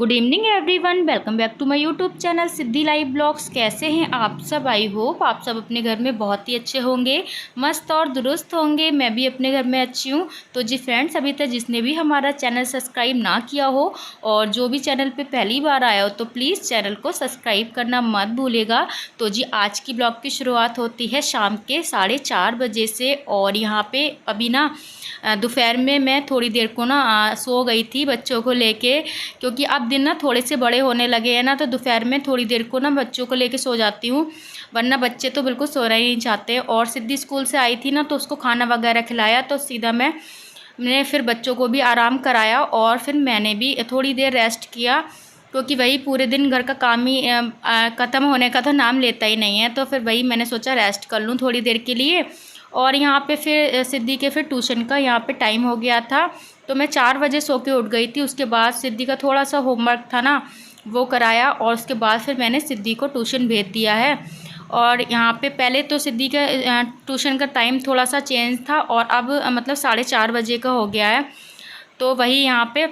Good evening everyone, welcome back to my YouTube channel Siddhi live vlogs. कैसे हैं आप सब? आई होप आप सब अपने घर में बहुत ही अच्छे होंगे, मस्त और दुरुस्त होंगे। मैं भी अपने घर में अच्छी हूँ। तो जी फ्रेंड्स, अभी तक जिसने भी हमारा चैनल सब्सक्राइब ना किया हो और जो भी चैनल पे पहली बार आया हो तो प्लीज़ चैनल को सब्सक्राइब करना मत भूलिएगा। तो जी आज की ब्लॉग की शुरुआत होती है शाम के 4:30 बजे से। और यहाँ पर अभी ना दोपहर में मैं थोड़ी देर को ना सो गई थी बच्चों को लेके, क्योंकि अब दिन ना थोड़े से बड़े होने लगे हैं ना, तो दोपहर में थोड़ी देर को ना बच्चों को लेके सो जाती हूँ, वरना बच्चे तो बिल्कुल सोना ही नहीं चाहते। और सिद्धि स्कूल से आई थी ना, तो उसको खाना वगैरह खिलाया, तो सीधा मैंने फिर बच्चों को भी आराम कराया और फिर मैंने भी थोड़ी देर रेस्ट किया, क्योंकि वही पूरे दिन घर का काम ही ख़त्म होने का तो नाम लेता ही नहीं है। तो फिर वही मैंने सोचा रेस्ट कर लूँ थोड़ी देर के लिए। और यहाँ पे फिर सिद्धि के फिर ट्यूशन का यहाँ पे टाइम हो गया था, तो मैं 4 बजे सो के उठ गई थी। उसके बाद सिद्धि का थोड़ा सा होमवर्क था ना, वो कराया और उसके बाद फिर मैंने सिद्धि को ट्यूशन भेज दिया है। और यहाँ पे पहले तो सिद्धि का ट्यूशन का टाइम थोड़ा सा चेंज था और अब मतलब 4:30 बजे का हो गया है। तो वही यहाँ पे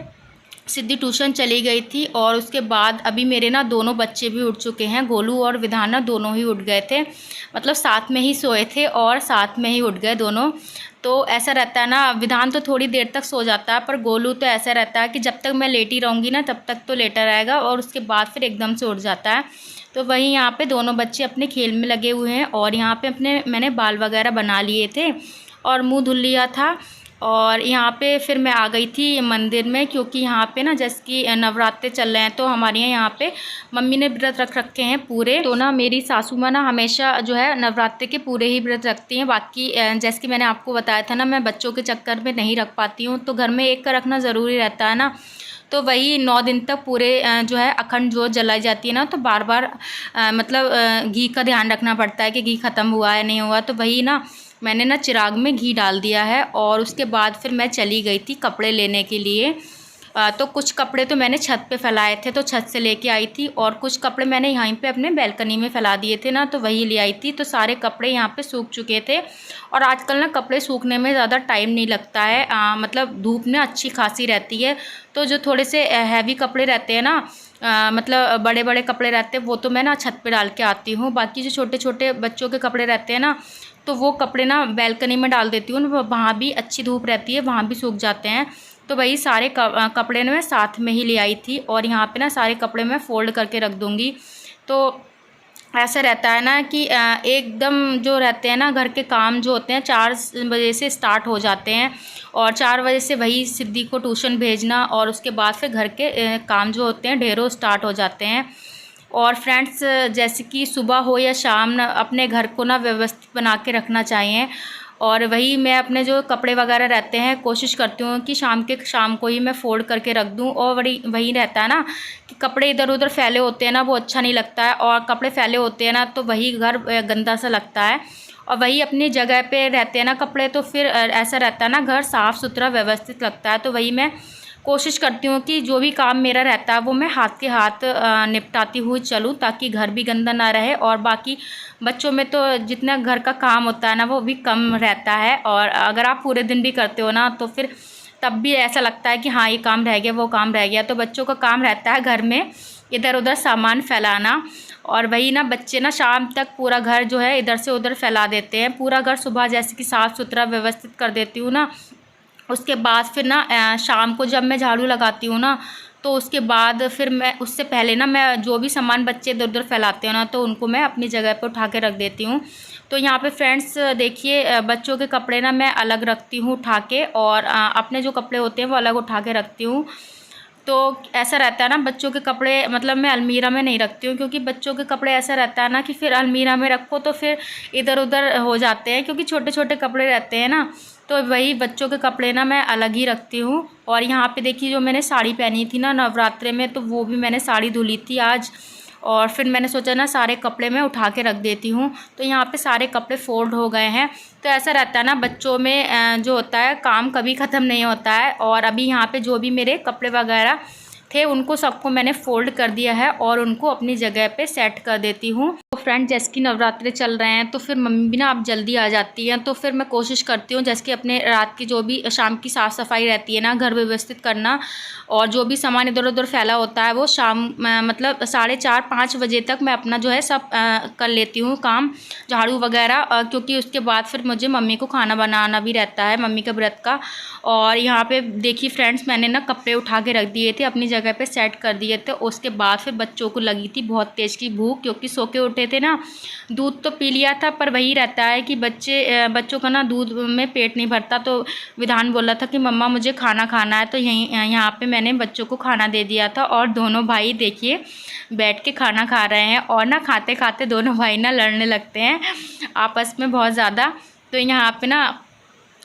सिद्धि ट्यूशन चली गई थी और उसके बाद अभी मेरे ना दोनों बच्चे भी उठ चुके हैं। गोलू और विधान ना दोनों ही उठ गए थे, मतलब साथ में ही सोए थे और साथ में ही उठ गए दोनों। तो ऐसा रहता है ना, विधान तो थोड़ी देर तक सो जाता है, पर गोलू तो ऐसा रहता है कि जब तक मैं लेटी रहूँगी ना तब तक तो लेटा रहेगा और उसके बाद फिर एकदम से उठ जाता है। तो वहीं यहाँ पे दोनों बच्चे अपने खेल में लगे हुए हैं और यहाँ पे मैंने बाल वगैरह बना लिए थे और मुँह धुल लिया था। और यहाँ पे फिर मैं आ गई थी मंदिर में, क्योंकि यहाँ पे ना जैसे कि नवरात्रे चल रहे हैं, तो हमारे यहाँ पे मम्मी ने व्रत रख रखे हैं पूरे। तो ना मेरी सासू माँ ना हमेशा जो है नवरात्रे के पूरे ही व्रत रखती हैं। बाकी जैसे कि मैंने आपको बताया था ना, मैं बच्चों के चक्कर में नहीं रख पाती हूँ, तो घर में एक का रखना ज़रूरी रहता है ना। तो वही 9 दिन तक पूरे जो है अखंड जोत जलाई जाती है ना, तो बार बार मतलब घी का ध्यान रखना पड़ता है कि घी ख़त्म हुआ है नहीं हुआ। तो वही ना मैंने ना चिराग में घी डाल दिया है और उसके बाद फिर मैं चली गई थी कपड़े लेने के लिए। तो कुछ कपड़े तो मैंने छत पे फैलाए थे, तो छत से लेके आई थी, और कुछ कपड़े मैंने यहीं पे अपने बैल्कनी में फैला दिए थे ना, तो वही ले आई थी। तो सारे कपड़े यहाँ पे सूख चुके थे। और आजकल ना कपड़े सूखने में ज़्यादा टाइम नहीं लगता है, मतलब धूप में अच्छी खासी रहती है। तो जो थोड़े से हैवी कपड़े रहते हैं ना, मतलब बड़े बड़े कपड़े रहते हैं, वो तो मैं ना छत पे डाल के आती हूँ। बाकी जो छोटे छोटे बच्चों के कपड़े रहते हैं ना, तो वो कपड़े ना बैल्कनी में डाल देती हूँ, वहाँ भी अच्छी धूप रहती है, वहाँ भी सूख जाते हैं। तो वही सारे कपड़े ना मैं साथ में ही ले आई थी और यहाँ पे ना सारे कपड़े मैं फ़ोल्ड करके रख दूँगी। तो ऐसा रहता है ना कि एकदम जो रहते हैं ना घर के काम जो होते हैं 4 बजे से स्टार्ट हो जाते हैं, और 4 बजे से वही सिद्धि को ट्यूशन भेजना और उसके बाद फिर घर के काम जो होते हैं ढेरों स्टार्ट हो जाते हैं। और फ्रेंड्स, जैसे कि सुबह हो या शाम ना अपने घर को ना व्यवस्थित बना के रखना चाहिए। और वही मैं अपने जो कपड़े वगैरह रहते हैं कोशिश करती हूँ कि शाम को ही मैं फ़ोल्ड करके रख दूँ। और वही रहता है ना कि कपड़े इधर उधर फैले होते हैं ना, वो अच्छा नहीं लगता है, और कपड़े फैले होते हैं ना तो वही घर गंदा सा लगता है। और वही अपनी जगह पे रहते हैं ना कपड़े, तो फिर ऐसा रहता है ना घर साफ़ सुथरा व्यवस्थित लगता है। तो वही मैं कोशिश करती हूँ कि जो भी काम मेरा रहता है वो मैं हाथ के हाथ निपटाती हुई चलूँ, ताकि घर भी गंदा ना रहे। और बाकी बच्चों में तो जितना घर का काम होता है ना वो भी कम रहता है, और अगर आप पूरे दिन भी करते हो ना तो फिर तब भी ऐसा लगता है कि हाँ ये काम रह गया वो काम रह गया। तो बच्चों का काम रहता है घर में इधर उधर सामान फैलाना, और वही ना बच्चे ना शाम तक पूरा घर जो है इधर से उधर फैला देते हैं। पूरा घर सुबह जैसे कि साफ़ सुथरा व्यवस्थित कर देती हूँ ना, उसके बाद फिर ना शाम को जब मैं झाड़ू लगाती हूँ ना, तो उसके बाद फिर मैं उससे पहले ना मैं जो भी सामान बच्चे इधर उधर फैलाते हो ना, तो उनको मैं अपनी जगह पर उठा के रख देती हूँ। तो यहाँ पे फ्रेंड्स देखिए, बच्चों के कपड़े ना मैं अलग रखती हूँ उठा के, और अपने जो कपड़े होते हैं वो अलग उठा के रखती हूँ। तो ऐसा रहता है ना बच्चों के कपड़े मतलब मैं अलमीरा में नहीं रखती हूँ, क्योंकि बच्चों के कपड़े ऐसा रहता है ना कि फिर अलमीरा में रखो तो फिर इधर उधर हो जाते हैं, क्योंकि छोटे छोटे कपड़े रहते हैं ना। तो वही बच्चों के कपड़े ना मैं अलग ही रखती हूँ। और यहाँ पे देखिए जो मैंने साड़ी पहनी थी ना नवरात्रे में, तो वो भी मैंने साड़ी धुली थी आज, और फिर मैंने सोचा ना सारे कपड़े मैं उठा के रख देती हूँ। तो यहाँ पे सारे कपड़े फोल्ड हो गए हैं। तो ऐसा रहता है ना बच्चों में जो होता है काम कभी ख़त्म नहीं होता है। और अभी यहाँ पे जो भी मेरे कपड़े वगैरह थे उनको सबको मैंने फ़ोल्ड कर दिया है और उनको अपनी जगह पे सेट कर देती हूँ। तो फ्रेंड जैसे कि नवरात्रे चल रहे हैं तो फिर मम्मी भी ना अब जल्दी आ जाती हैं, तो फिर मैं कोशिश करती हूँ जैसे कि अपने रात की जो भी शाम की साफ़ सफाई रहती है ना, घर व्यवस्थित करना, और जो भी सामान इधर उधर फैला होता है वो शाम मतलब 4:30-5 बजे तक मैं अपना जो है सब कर लेती हूँ काम, झाड़ू वगैरह, क्योंकि उसके बाद फिर मुझे मम्मी को खाना बनाना भी रहता है, मम्मी का व्रत का। और यहाँ पे देखिए फ्रेंड्स, मैंने ना कपड़े उठा के रख दिए थे, अपनी जगह पे सेट कर दिए थे। उसके बाद फिर बच्चों को लगी थी बहुत तेज़ की भूख, क्योंकि सो के उठे थे ना, दूध तो पी लिया था, पर वही रहता है कि बच्चों का ना दूध में पेट नहीं भरता। तो विधान बोला था कि मम्मा मुझे खाना खाना है, तो यहाँ पे मैंने बच्चों को खाना दे दिया था। और दोनों भाई देखिए बैठ के खाना खा रहे हैं, और ना खाते खाते दोनों भाई ना लड़ने लगते हैं आपस में बहुत ज़्यादा। तो यहाँ पे ना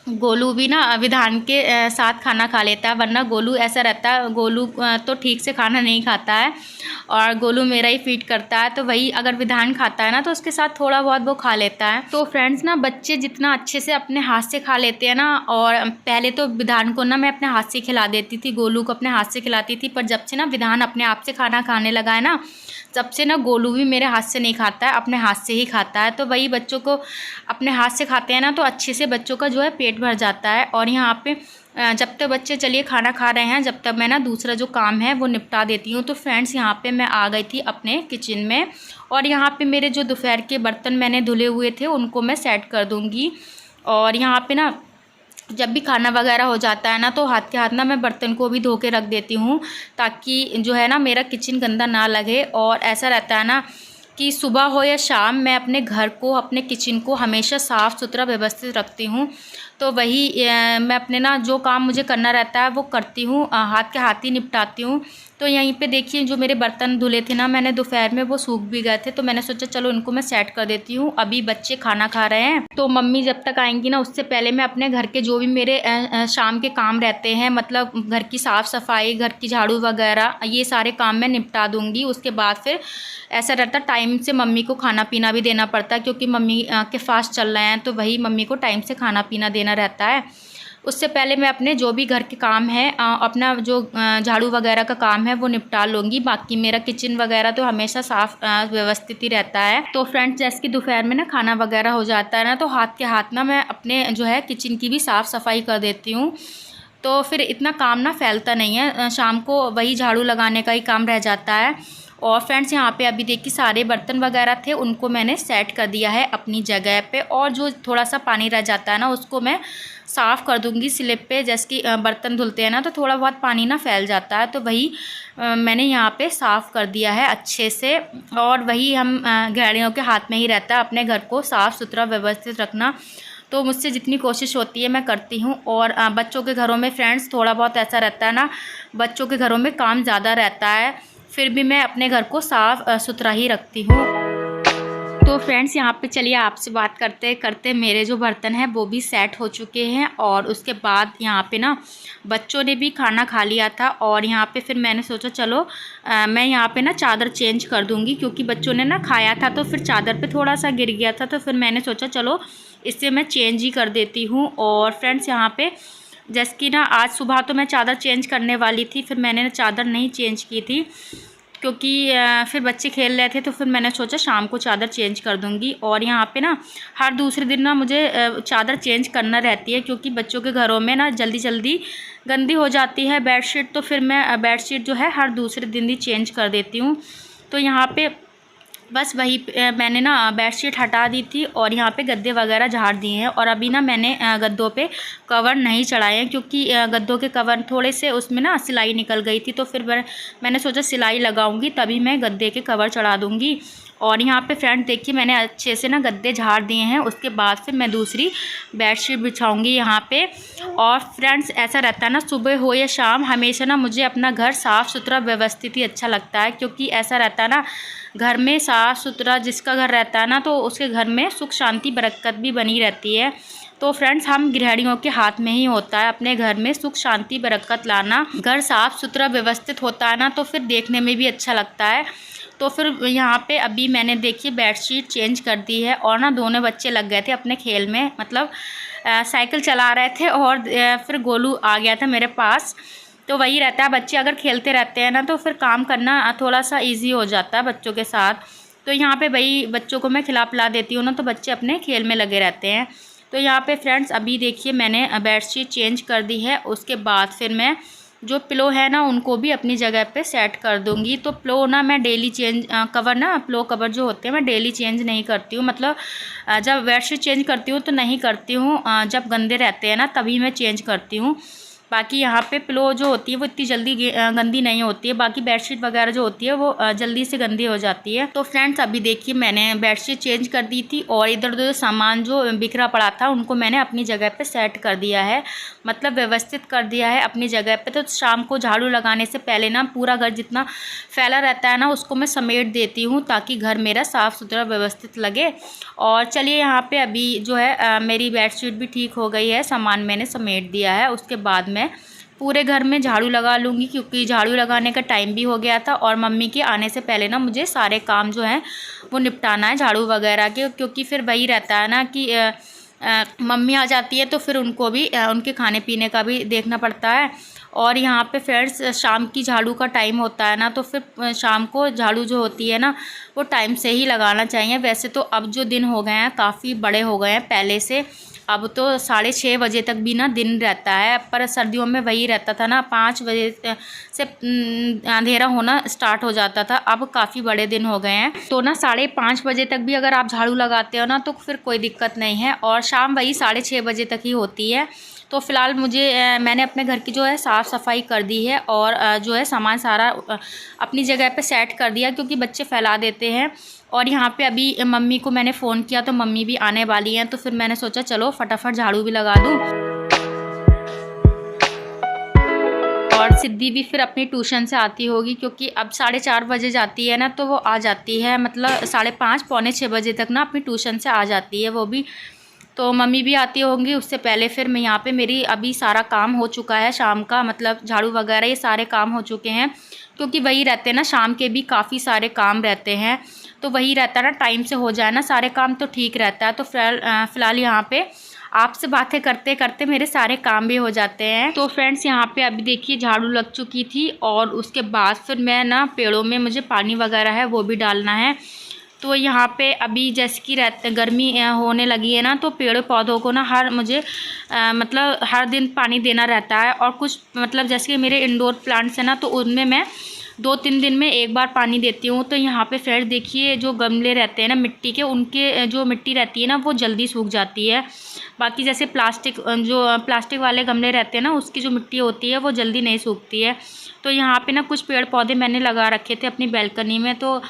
गोलू भी ना विधान के साथ खाना खा लेता है, वरना गोलू ऐसा रहता है, गोलू तो ठीक से खाना नहीं खाता है, और गोलू मेरा ही फीड करता है। तो वही अगर विधान खाता है ना तो उसके साथ थोड़ा बहुत वो खा लेता है। तो फ्रेंड्स ना बच्चे जितना अच्छे से अपने हाथ से खा लेते हैं ना, और पहले तो विधान को ना मैं अपने हाथ से खिला देती थी, गोलू को अपने हाथ से खिलाती थी, पर जब से ना विधान अपने आप से खाना खाने लगा है ना, तब से ना गोलू भी मेरे हाथ से नहीं खाता है, अपने हाथ से ही खाता है। तो वही बच्चों को अपने हाथ से खाते हैं ना तो अच्छे से बच्चों का जो है पेट भर जाता है। और यहाँ पे जब तक बच्चे चलिए खाना खा रहे हैं, जब तक मैं ना दूसरा जो काम है वो निपटा देती हूँ। तो फ्रेंड्स यहाँ पे मैं आ गई थी अपने किचन में, और यहाँ पे मेरे जो दोपहर के बर्तन मैंने धुले हुए थे उनको मैं सेट कर दूँगी। और यहाँ पे ना जब भी खाना वगैरह हो जाता है ना तो हाथ के हाथ ना मैं बर्तन को भी धो के रख देती हूँ, ताकि जो है ना मेरा किचन गंदा ना लगे। और ऐसा रहता है ना कि सुबह हो या शाम मैं अपने घर को, अपने किचन को हमेशा साफ़ सुथरा व्यवस्थित रखती हूँ। तो वही मैं अपने ना जो काम मुझे करना रहता है वो करती हूँ, हाथ के हाथ ही निपटाती हूँ। तो यहीं पे देखिए जो मेरे बर्तन धुले थे ना मैंने दोपहर में, वो सूख भी गए थे, तो मैंने सोचा चलो इनको मैं सेट कर देती हूँ। अभी बच्चे खाना खा रहे हैं तो मम्मी जब तक आएंगी ना उससे पहले मैं अपने घर के जो भी मेरे शाम के काम रहते हैं, मतलब घर की साफ़ सफाई, घर की झाड़ू वगैरह, ये सारे काम मैं निपटा दूँगी। उसके बाद फिर ऐसा रहता टाइम से मम्मी को खाना पीना भी देना पड़ता है, क्योंकि मम्मी के फास्ट चल रहे हैं, तो वही मम्मी को टाइम से खाना पीना देना रहता है। उससे पहले मैं अपने जो भी घर के काम है, अपना जो झाड़ू वगैरह का काम है वो निपटा लूँगी। बाकी मेरा किचन वगैरह तो हमेशा साफ़ व्यवस्थित ही रहता है। तो फ्रेंड्स जैसे कि दोपहर में ना खाना वगैरह हो जाता है ना, तो हाथ के हाथ ना मैं अपने जो है किचन की भी साफ़ सफाई कर देती हूँ। तो फिर इतना काम ना फैलता नहीं है, शाम को वही झाड़ू लगाने का ही काम रह जाता है। और फ्रेंड्स यहाँ पे अभी देखिए सारे बर्तन वगैरह थे उनको मैंने सेट कर दिया है अपनी जगह पे, और जो थोड़ा सा पानी रह जाता है ना उसको मैं साफ़ कर दूँगी स्लिप पे। जैसे कि बर्तन धुलते हैं ना तो थोड़ा बहुत पानी ना फैल जाता है, तो वही मैंने यहाँ पे साफ़ कर दिया है अच्छे से। और वही हम गृहिणियों के हाथ में ही रहता है अपने घर को साफ़ सुथरा व्यवस्थित रखना, तो मुझसे जितनी कोशिश होती है मैं करती हूँ। और बच्चों के घरों में फ्रेंड्स थोड़ा बहुत ऐसा रहता है ना, बच्चों के घरों में काम ज़्यादा रहता है, फिर भी मैं अपने घर को साफ़ सुथरा ही रखती हूँ। तो फ्रेंड्स यहाँ पे चलिए आपसे बात करते करते मेरे जो बर्तन हैं वो भी सेट हो चुके हैं। और उसके बाद यहाँ पे ना बच्चों ने भी खाना खा लिया था, और यहाँ पे फिर मैंने सोचा चलो मैं यहाँ पे ना चादर चेंज कर दूँगी, क्योंकि बच्चों ने ना खाया था तो फिर चादर पे थोड़ा सा गिर गया था, तो फिर मैंने सोचा चलो इससे मैं चेंज ही कर देती हूँ। और फ्रेंड्स यहाँ पे जैसे कि ना आज सुबह तो मैं चादर चेंज करने वाली थी, फिर मैंने चादर नहीं चेंज की थी, क्योंकि फिर बच्चे खेल रहे थे, तो फिर मैंने सोचा शाम को चादर चेंज कर दूंगी। और यहाँ पे ना हर दूसरे दिन ना मुझे चादर चेंज करना रहती है, क्योंकि बच्चों के घरों में ना जल्दी जल्दी गंदी हो जाती है बेडशीट, तो फिर मैं बेडशीट जो है हर दूसरे दिन ही चेंज कर देती हूँ। तो यहाँ पे बस वही मैंने ना बेडशीट हटा दी थी, और यहाँ पे गद्दे वगैरह झाड़ दिए हैं। और अभी ना मैंने गद्दों पे कवर नहीं चढ़ाए हैं, क्योंकि गद्दों के कवर थोड़े से उसमें ना सिलाई निकल गई थी, तो फिर मैंने सोचा सिलाई लगाऊंगी तभी मैं गद्दे के कवर चढ़ा दूंगी। और यहाँ पे फ्रेंड देखिए मैंने अच्छे से ना गद्दे झाड़ दिए हैं, उसके बाद फिर मैं दूसरी बेडशीट बिछाऊंगी यहाँ पे। और फ्रेंड्स ऐसा रहता है ना सुबह हो या शाम, हमेशा ना मुझे अपना घर साफ़ सुथरा व्यवस्थित ही अच्छा लगता है, क्योंकि ऐसा रहता है ना घर में साफ़ सुथरा जिसका घर रहता है ना तो उसके घर में सुख शांति बरकत भी बनी रहती है। तो फ्रेंड्स हम गृहिणियों के हाथ में ही होता है अपने घर में सुख शांति बरकत लाना। घर साफ़ सुथरा व्यवस्थित होता है ना तो फिर देखने में भी अच्छा लगता है। तो फिर यहाँ पे अभी मैंने देखिए बेडशीट चेंज कर दी है, और ना दोनों बच्चे लग गए थे अपने खेल में, मतलब साइकिल चला रहे थे, और फिर गोलू आ गया था मेरे पास। तो वही रहता है बच्चे अगर खेलते रहते हैं ना तो फिर काम करना थोड़ा सा इजी हो जाता है बच्चों के साथ। तो यहाँ पे भाई बच्चों को मैं खिला पिला देती हूँ ना, तो बच्चे अपने खेल में लगे रहते हैं। तो यहाँ पे फ्रेंड्स अभी देखिए मैंने बेडशीट चेंज कर दी है। उसके बाद फिर मैं जो पिलो है ना उनको भी अपनी जगह पे सेट कर दूँगी। तो पिलो ना मैं डेली चेंज कवर ना पिलो कवर जो होते हैं मैं डेली चेंज नहीं करती हूँ, मतलब जब बेडशीट चेंज करती हूँ तो नहीं करती हूँ, जब गंदे रहते हैं ना तभी मैं चेंज करती हूँ। बाकी यहाँ पे पिलो जो होती है वो इतनी जल्दी गंदी नहीं होती है, बाकी बेडशीट वगैरह जो होती है वो जल्दी से गंदी हो जाती है। तो फ्रेंड्स अभी देखिए मैंने बेडशीट चेंज कर दी थी और इधर उधर सामान जो बिखरा पड़ा था उनको मैंने अपनी जगह पे सेट कर दिया है, मतलब व्यवस्थित कर दिया है अपनी जगह पे। तो शाम को झाड़ू लगाने से पहले ना पूरा घर जितना फैला रहता है ना उसको मैं समेट देती हूँ ताकि घर मेरा साफ़ सुथरा व्यवस्थित लगे। और चलिए यहाँ पे अभी जो है मेरी बेडशीट भी ठीक हो गई है, सामान मैंने समेट दिया है। उसके बाद मैं पूरे घर में झाड़ू लगा लूँगी क्योंकि झाड़ू लगाने का टाइम भी हो गया था और मम्मी के आने से पहले ना मुझे सारे काम जो हैं वो निपटाना है झाड़ू वगैरह के, क्योंकि फिर वही रहता है ना कि मम्मी आ जाती है तो फिर उनको भी उनके खाने पीने का भी देखना पड़ता है। और यहाँ पे फ्रेंड्स शाम की झाड़ू का टाइम होता है ना, तो फिर शाम को झाड़ू जो होती है ना वो टाइम से ही लगाना चाहिए। वैसे तो अब जो दिन हो गए हैं काफ़ी बड़े हो गए हैं पहले से, अब तो 6:30 बजे तक भी ना दिन रहता है, पर सर्दियों में वही रहता था ना 5 बजे से अंधेरा होना स्टार्ट हो जाता था। अब काफ़ी बड़े दिन हो गए हैं तो ना 5:30 बजे तक भी अगर आप झाड़ू लगाते हो ना तो फिर कोई दिक्कत नहीं है, और शाम वही 6:30 बजे तक ही होती है। तो फ़िलहाल मैंने अपने घर की जो है साफ़ सफाई कर दी है और जो है सामान सारा अपनी जगह पे सेट कर दिया क्योंकि बच्चे फैला देते हैं। और यहाँ पे अभी मम्मी को मैंने फ़ोन किया तो मम्मी भी आने वाली हैं, तो फिर मैंने सोचा चलो फटाफट झाड़ू भी लगा दूँ। और सिद्धि भी फिर अपनी ट्यूशन से आती होगी क्योंकि अब 4:30 बजे जाती है ना, तो वो आ जाती है मतलब 5:30 पौने 6 बजे तक ना अपनी ट्यूशन से आ जाती है वो भी। तो मम्मी भी आती होंगी उससे पहले। फिर मैं यहाँ पे मेरी अभी सारा काम हो चुका है शाम का, मतलब झाड़ू वगैरह ये सारे काम हो चुके हैं क्योंकि वही रहते हैं ना शाम के भी काफ़ी सारे काम रहते हैं, तो वही रहता है ना टाइम से हो जाए ना सारे काम तो ठीक रहता है। तो फ़िलहाल यहाँ पे आपसे बातें करते करते मेरे सारे काम भी हो जाते हैं। तो फ्रेंड्स यहाँ पे अभी देखिए झाड़ू लग चुकी थी और उसके बाद फिर मैं ना पेड़ों में मुझे पानी वगैरह है वो भी डालना है। तो यहाँ पे अभी जैसे कि गर्मी होने लगी है ना, तो पेड़ पौधों को ना मुझे मतलब हर दिन पानी देना रहता है। और कुछ मतलब जैसे कि मेरे इंडोर प्लांट्स हैं ना, तो उनमें मैं 2-3 दिन में एक बार पानी देती हूँ। तो यहाँ पे फ्रेंड्स देखिए जो गमले रहते हैं ना मिट्टी के, उनके जो मिट्टी रहती है ना वो जल्दी सूख जाती है। बाकी जैसे प्लास्टिक वाले गमले रहते हैं ना उसकी जो मिट्टी होती है वो जल्दी नहीं सूखती है। तो यहाँ पे ना कुछ पेड़ पौधे मैंने लगा रखे थे अपनी बैल्कनी में, तो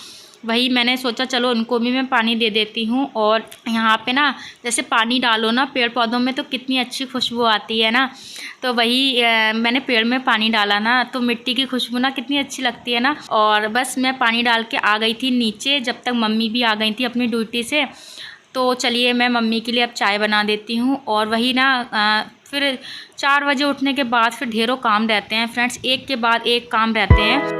वही मैंने सोचा चलो उनको भी मैं पानी दे देती हूँ। और यहाँ पे ना जैसे पानी डालो ना पेड़ पौधों में तो कितनी अच्छी खुशबू आती है ना, तो वही मैंने पेड़ में पानी डाला ना तो मिट्टी की खुशबू ना कितनी अच्छी लगती है ना। और बस मैं पानी डाल के आ गई थी नीचे, जब तक मम्मी भी आ गई थी अपनी ड्यूटी से। तो चलिए मैं मम्मी के लिए अब चाय बना देती हूँ। और वही ना फिर 4 बजे उठने के बाद फिर ढेरों काम रहते हैं फ्रेंड्स, एक के बाद एक काम रहते हैं।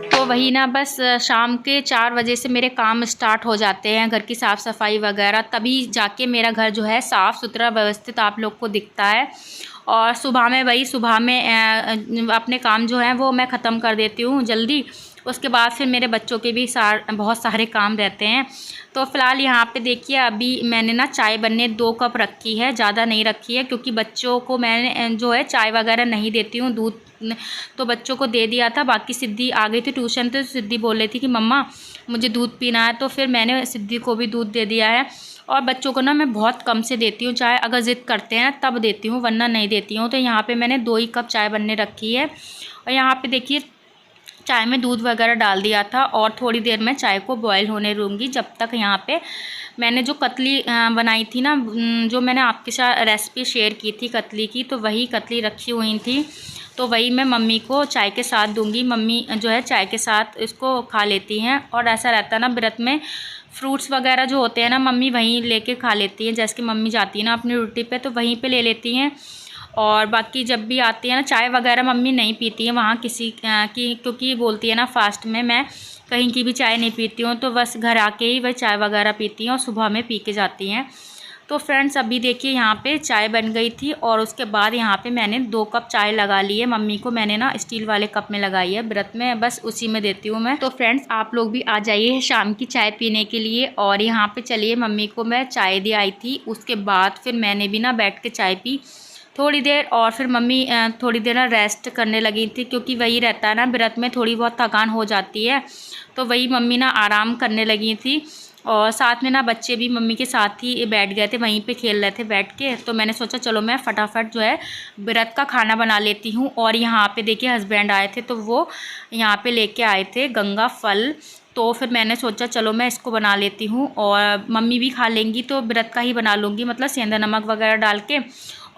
तो वही ना बस शाम के 4 बजे से मेरे काम स्टार्ट हो जाते हैं, घर की साफ़ सफाई वगैरह, तभी जाके मेरा घर जो है साफ़ सुथरा व्यवस्थित आप लोग को दिखता है। और सुबह में अपने काम जो हैं वो मैं ख़त्म कर देती हूँ जल्दी। उसके बाद फिर मेरे बच्चों के भी बहुत सारे काम रहते हैं। तो फ़िलहाल यहाँ पे देखिए अभी मैंने ना चाय बनने 2 कप रखी है, ज़्यादा नहीं रखी है क्योंकि बच्चों को मैंने जो है चाय वगैरह नहीं देती हूँ, दूध तो बच्चों को दे दिया था। बाकी सिद्धि आ गई थी ट्यूशन, तो सिद्धि बोल रही थी कि मम्मा मुझे दूध पीना है, तो फिर मैंने सिद्धि को भी दूध दे दिया है। और बच्चों को ना मैं बहुत कम से देती हूँ चाय, अगर ज़िद करते हैं तब देती हूँ वरना नहीं देती हूँ। तो यहाँ पे मैंने 2 ही कप चाय बनने रखी है। और यहाँ पे देखिए चाय में दूध वगैरह डाल दिया था और थोड़ी देर में चाय को बॉयल होने दूँगी। जब तक यहाँ पे मैंने जो कतली बनाई थी ना, जो मैंने आपके साथ रेसिपी शेयर की थी कतली की, तो वही कतली रखी हुई थी, तो वही मैं मम्मी को चाय के साथ दूंगी। मम्मी जो है चाय के साथ इसको खा लेती हैं। और ऐसा रहता है ना व्रत में फ्रूट्स वगैरह जो होते हैं ना मम्मी वहीं लेके खा लेती हैं, जैसे कि मम्मी जाती है ना अपनी ड्यूटी पे तो वहीं पे ले लेती हैं। और बाकी जब भी आती है ना चाय वगैरह मम्मी नहीं पीती है वहाँ किसी की, क्योंकि बोलती है ना फास्ट में मैं कहीं की भी चाय नहीं पीती हूँ, तो बस घर आके ही वह चाय वगैरह पीती हैं और सुबह में पी के जाती हैं। तो फ्रेंड्स अभी देखिए यहाँ पे चाय बन गई थी और उसके बाद यहाँ पे मैंने 2 कप चाय लगा ली है। मम्मी को मैंने ना स्टील वाले कप में लगाई है, व्रत में बस उसी में देती हूँ मैं। तो फ्रेंड्स आप लोग भी आ जाइए शाम की चाय पीने के लिए। और यहाँ पे चलिए मम्मी को मैं चाय दे आई थी, उसके बाद फिर मैंने भी ना बैठ के चाय पी थोड़ी देर। और फिर मम्मी थोड़ी देर ना रेस्ट करने लगी थी, क्योंकि वही रहता है ना व्रत में थोड़ी बहुत थकान हो जाती है, तो वही मम्मी ना आराम करने लगी थी। और साथ में ना बच्चे भी मम्मी के साथ ही बैठ गए थे, वहीं पे खेल रहे थे बैठ के। तो मैंने सोचा चलो मैं फटाफट जो है व्रत का खाना बना लेती हूँ। और यहाँ पे देखिए हस्बैंड आए थे, तो वो यहाँ पे लेके आए थे गंगा फल। तो फिर मैंने सोचा चलो मैं इसको बना लेती हूँ, और मम्मी भी खा लेंगी तो व्रत का ही बना लूँगी, मतलब सेंधा नमक वगैरह डाल के।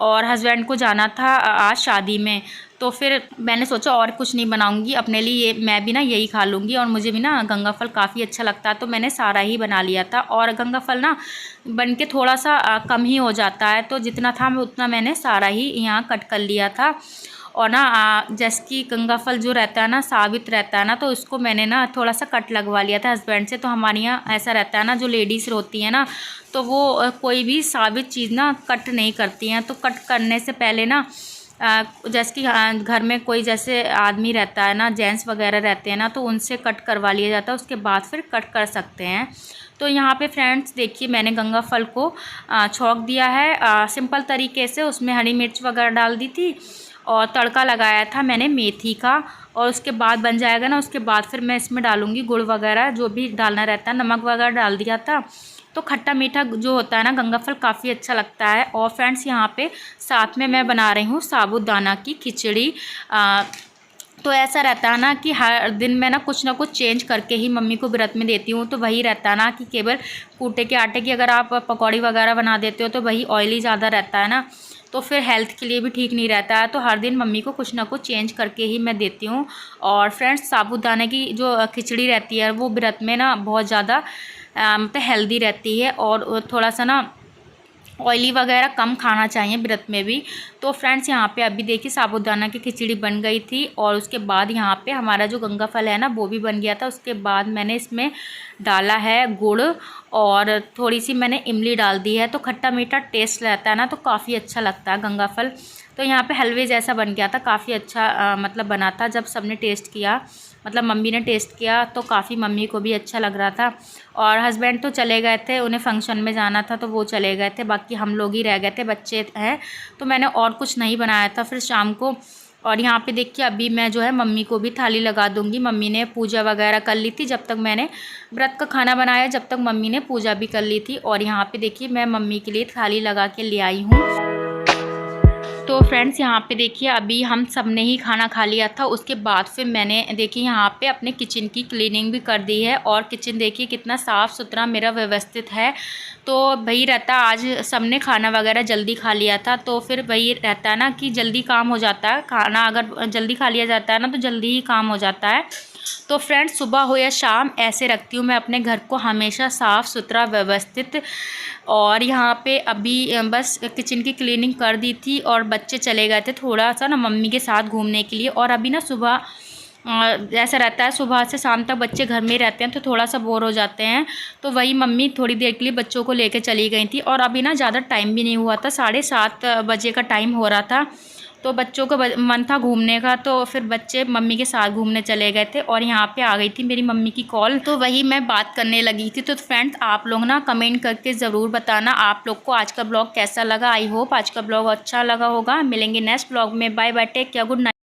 और हस्बैंड को जाना था आज शादी में, तो फिर मैंने सोचा और कुछ नहीं बनाऊंगी अपने लिए, मैं भी ना यही खा लूँगी। और मुझे भी ना गंगा फल काफ़ी अच्छा लगता है, तो मैंने सारा ही बना लिया था। और गंगा फल ना बन के थोड़ा सा कम ही हो जाता है, तो जितना था उतना मैंने सारा ही यहाँ कट कर लिया था। और ना जैसे कि गंगा फल जो रहता है ना साबित रहता है ना, तो उसको मैंने ना थोड़ा सा कट लगवा लिया था हस्बैंड से। तो हमारे यहाँ ऐसा रहता है ना, जो लेडीज़ होती है ना, तो वो कोई भी साबित चीज़ ना कट नहीं करती हैं। तो कट करने से पहले ना जैसे कि घर में कोई जैसे आदमी रहता है ना, जेंट्स वगैरह रहते हैं ना, तो उनसे कट करवा लिया जाता है, उसके बाद फिर कट कर सकते हैं। तो यहाँ पे फ्रेंड्स देखिए मैंने गंगा फल को छौंक दिया है सिंपल तरीके से, उसमें हरी मिर्च वगैरह डाल दी थी और तड़का लगाया था मैंने मेथी का। और उसके बाद बन जाएगा ना, उसके बाद फिर मैं इसमें डालूँगी गुड़ वगैरह जो भी डालना रहता है, नमक वगैरह डाल दिया था। तो खट्टा मीठा जो होता है ना गंगा फल काफ़ी अच्छा लगता है। और फ्रेंड्स यहाँ पे साथ में मैं बना रही हूँ साबूदाना की खिचड़ी। तो ऐसा रहता है ना कि हर दिन मैं ना कुछ चेंज करके ही मम्मी को व्रत में देती हूँ। तो वही रहता है ना कि केवल कूटे के आटे की अगर आप पकौड़ी वगैरह बना देते हो तो वही ऑयली ज़्यादा रहता है ना, तो फिर हेल्थ के लिए भी ठीक नहीं रहता है। तो हर दिन मम्मी को कुछ ना कुछ चेंज करके ही मैं देती हूँ। और फ्रेंड्स साबूदाने की जो खिचड़ी रहती है वो व्रत में ना बहुत ज़्यादा मतलब हेल्दी रहती है, और थोड़ा सा ना ऑयली वगैरह कम खाना चाहिए व्रत में भी। तो फ्रेंड्स यहाँ पे अभी देखिए साबूदाना की खिचड़ी बन गई थी, और उसके बाद यहाँ पे हमारा जो गंगा फल है ना वो भी बन गया था। उसके बाद मैंने इसमें डाला है गुड़ और थोड़ी सी मैंने इमली डाल दी है, तो खट्टा मीठा टेस्ट रहता है ना, तो काफ़ी अच्छा लगता है गंगा फल। तो यहाँ पे हलवे जैसा बन गया था, काफ़ी अच्छा मतलब बना था। जब सबने टेस्ट किया, मतलब मम्मी ने टेस्ट किया, तो काफ़ी मम्मी को भी अच्छा लग रहा था। और हस्बैंड तो चले गए थे, उन्हें फंक्शन में जाना था तो वो चले गए थे, बाकी हम लोग ही रह गए थे, बच्चे हैं। तो मैंने और कुछ नहीं बनाया था फिर शाम को। और यहाँ पे देखिए अभी मैं जो है मम्मी को भी थाली लगा दूँगी। मम्मी ने पूजा वगैरह कर ली थी, जब तक मैंने व्रत का खाना बनाया जब तक मम्मी ने पूजा भी कर ली थी। और यहाँ पे देखिए मैं मम्मी के लिए थाली लगा के ले आई हूँ। तो फ्रेंड्स यहाँ पे देखिए अभी हम सब ने ही खाना खा लिया था, उसके बाद फिर मैंने देखिए यहाँ पे अपने किचन की क्लीनिंग भी कर दी है। और किचन देखिए कितना साफ़ सुथरा मेरा व्यवस्थित है। तो वही रहता, आज सबने खाना वगैरह जल्दी खा लिया था, तो फिर वही रहता है ना कि जल्दी काम हो जाता है। खाना अगर जल्दी खा लिया जाता है ना तो जल्दी ही काम हो जाता है। तो फ्रेंड्स सुबह हो या शाम ऐसे रखती हूँ मैं अपने घर को हमेशा साफ़ सुथरा व्यवस्थित। और यहाँ पे अभी बस किचन की क्लीनिंग कर दी थी, और बच्चे चले गए थे थोड़ा सा ना मम्मी के साथ घूमने के लिए। और अभी ना सुबह ऐसा रहता है सुबह से शाम तक बच्चे घर में रहते हैं, तो थोड़ा सा बोर हो जाते हैं। तो वही मम्मी थोड़ी देर के लिए बच्चों को लेकर चली गई थी। और अभी ना ज़्यादा टाइम भी नहीं हुआ था, 7:30 बजे का टाइम हो रहा था। तो बच्चों को मन था घूमने का, तो फिर बच्चे मम्मी के साथ घूमने चले गए थे। और यहाँ पे आ गई थी मेरी मम्मी की कॉल, तो वही मैं बात करने लगी थी। तो फ्रेंड्स आप लोग ना कमेंट करके ज़रूर बताना आप लोग को आज का ब्लॉग कैसा लगा। आई होप आज का ब्लॉग अच्छा लगा होगा। मिलेंगे नेक्स्ट ब्लॉग में। Bye bye, take care, good night.